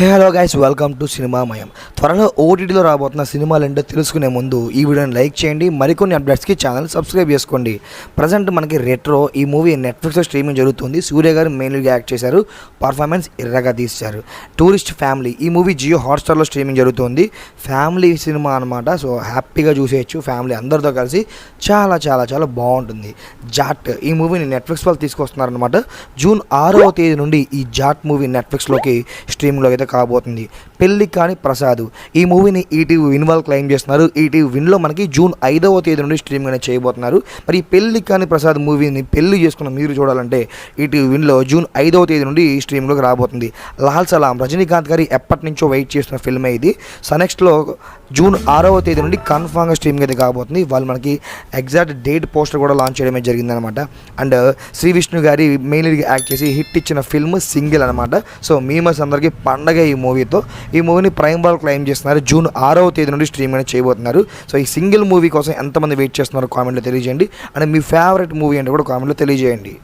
Hello guys, welcome to Cinemamayam. త్వరలో ఓటీటీలో రాబోతున్న సినిమాలు ఏంటో తెలుసుకునే ముందు ఈ వీడియోని లైక్ చేయండి. మరికొన్ని అప్డేట్స్కి ఛానల్ సబ్స్క్రైబ్ చేసుకోండి. ప్రజెంట్ మనకి రెట్రో ఈ మూవీ నెట్ఫ్లిక్స్లో స్ట్రీమింగ్ జరుగుతుంది. సూర్య గారు మెయిన్గా యాక్ట్ చేశారు, పర్ఫార్మెన్స్ ఎర్రగా తీశారు. టూరిస్ట్ ఫ్యామిలీ ఈ మూవీ జియో హాట్స్టార్లో స్ట్రీమింగ్ జరుగుతుంది. ఫ్యామిలీ సినిమా అనమాట. సో హ్యాపీగా చూసేయచ్చు ఫ్యామిలీ అందరితో కలిసి. చాలా చాలా చాలా బాగుంటుంది. జాట్ ఈ మూవీని నెట్ఫ్లిక్స్ వాళ్ళు తీసుకొస్తున్నారనమాట. జూన్ 6వ తేదీ నుండి ఈ జాట్ మూవీ నెట్ఫ్లిక్స్లోకి స్ట్రీమింగ్లో అయితే కాబోతుంది. పెళ్లి కాని ప్రసాద్ ఈ మూవీని ఈటీవీ విన్ వాళ్ళు క్లెయిమ్ చేస్తున్నారు. ఈటీవీ విన్లో మనకి జూన్ 5వ తేదీ నుండి స్ట్రీమింగ్ అనేది చేయబోతున్నారు. మరి ఈ పెళ్లి కాని ప్రసాద్ మూవీని పెళ్లి చేసుకున్న మీరు చూడాలంటే ఈటీవీ విన్లో జూన్ 5వ తేదీ నుండి స్ట్రీమింగ్లోకి రాబోతుంది. లాల్ సలాం రజనీకాంత్ గారి ఎప్పటి నుంచో వెయిట్ చేస్తున్న ఫిల్మే ఇది. సో నెక్స్ట్లో జూన్ 6వ తేదీ నుండి కన్ఫామ్గా స్ట్రీమింగ్ అయితే కాబోతుంది. వాళ్ళు మనకి ఎగ్జాక్ట్ డేట్ పోస్టర్ కూడా లాంచ్ చేయడమే జరిగిందనమాట. అండ్ శ్రీ విష్ణు గారి మెయిన్గా యాక్ట్ చేసి హిట్ ఇచ్చిన ఫిల్మ్ సింగిల్ అనమాట. సో మీమర్స్ అందరికీ పండగ ఈ మూవీతో. ఈ మూవీని ప్రైమ్ వాళ్ళు క్లెయిమ్ చేస్తున్నారు. జూన్ 6వ తేదీ నుండి స్ట్రీమ్ అనేది చేయబోతున్నారు. సో ఈ సింగిల్ మూవీ కోసం ఎంతమంది వెయిట్ చేస్తున్నారో కామెంట్లో తెలియజేయండి. అండ్ మీ ఫేవరెట్ మూవీ అంటే కూడా కామెంట్లో తెలియజేయండి.